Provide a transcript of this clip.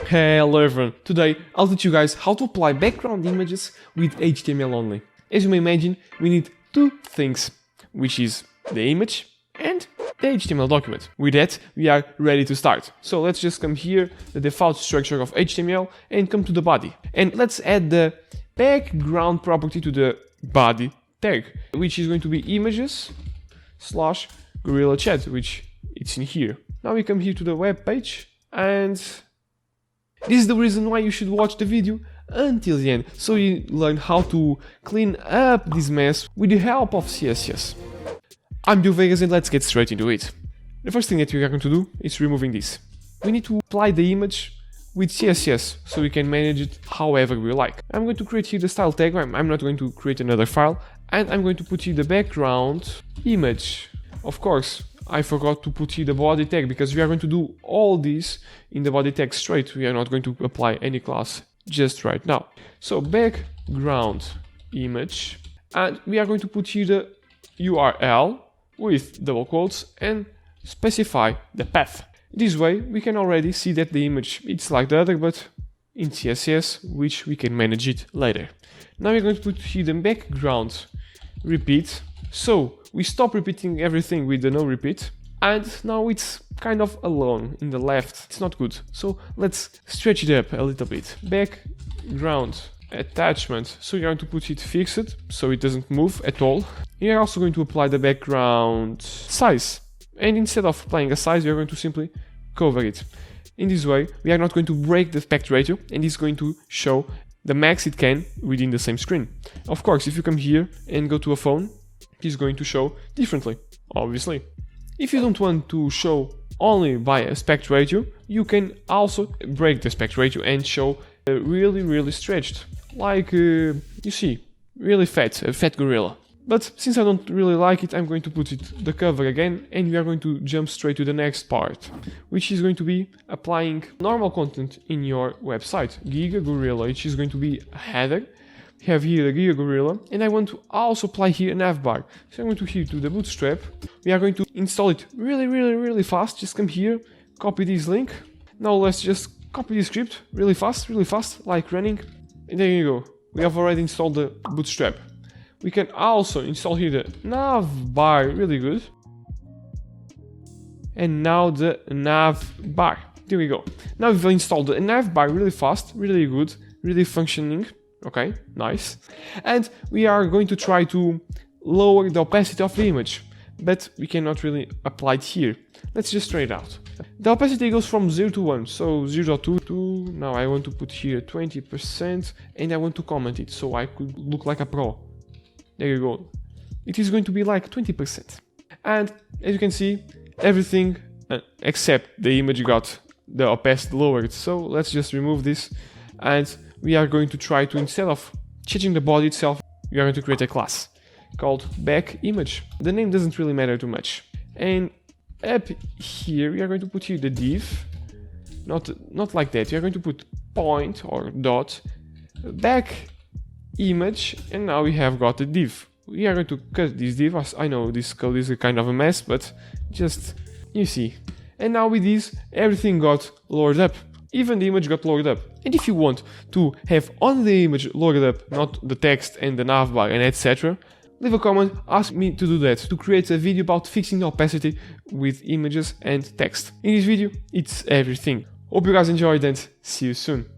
Hello everyone, today I'll teach you guys how to apply background images with HTML only. As you may imagine, we need two things, which is the image and the HTML document. With that, we are ready to start. So let's just come here, the default structure of HTML, and come to the body. And let's add the background property to the body tag, which is going to be images/gorilla chat, which it's in here. Now we come here to the web page, and this is the reason why you should watch the video until the end, so you learn how to clean up this mess with the help of CSS. I'm Veigas and let's get straight into it. The first thing that we are going to do is removing this. We need to apply the image with CSS so we can manage it however we like. I'm going to create here the style tag. I'm not going to create another file, and I'm going to put here the background image. Of course, I forgot to put here the body tag because we are going to do all this in the body tag straight. We are not going to apply any class just right now. So background image, and we are going to put here the URL with double quotes and specify the path. This way we can already see that the image it's like the other but in CSS, which we can manage it later. Now we're going to put here the background repeat. So we stop repeating everything with the no repeat, and now it's kind of alone in the left. It's not good. So let's stretch it up a little bit. Background attachment. So you're going to put it fixed so it doesn't move at all. You're also going to apply the background size. And instead of applying a size, you're going to simply cover it. In this way, we are not going to break the aspect ratio, and it's going to show the max it can within the same screen. Of course, if you come here and go to a phone, it's going to show differently, obviously. If you don't want to show only by aspect ratio, you can also break the aspect ratio and show really stretched, like you see, really fat, a fat gorilla. But since I don't really like it, I'm going to put it the cover again, and we are going to jump straight to the next part, which is going to be applying normal content in your website. Giga Gorilla, which is going to be a header. We have here the Giga Gorilla, and I want to also apply here a navbar. So I'm going to here to the bootstrap. We are going to install it really fast. Just come here, copy this link. Now let's just copy this script really fast, like running. And there you go. We have already installed the bootstrap. We can also install here the navbar, really good. And now the navbar. There we go. Now we've installed the navbar really fast, really good, really functioning. Okay, nice. And we are going to try to lower the opacity of the image, but we cannot really apply it here. Let's just try it out. The opacity goes from 0 to 1, so 0.2 to, now I want to put here 20%, and I want to comment it so I could look like a pro. There you go. It is going to be like 20%. And as you can see, everything except the image got the opacity lowered. So let's just remove this, and we are going to try to, instead of changing the body itself, we are going to create a class called backImage. The name doesn't really matter too much. And up here, we are going to put here the div, not like that. We are going to put point or dot backImage, and now we have got a div. We are going to cut this div. I know this code is a kind of a mess, but just, you see. And now with this, everything got lowered up. Even the image got lowered up. And if you want to have only the image lowered up, not the text and the navbar and etc., leave a comment, ask me to do that, to create a video about fixing the opacity with images and text. In this video, it's everything. Hope you guys enjoyed and see you soon.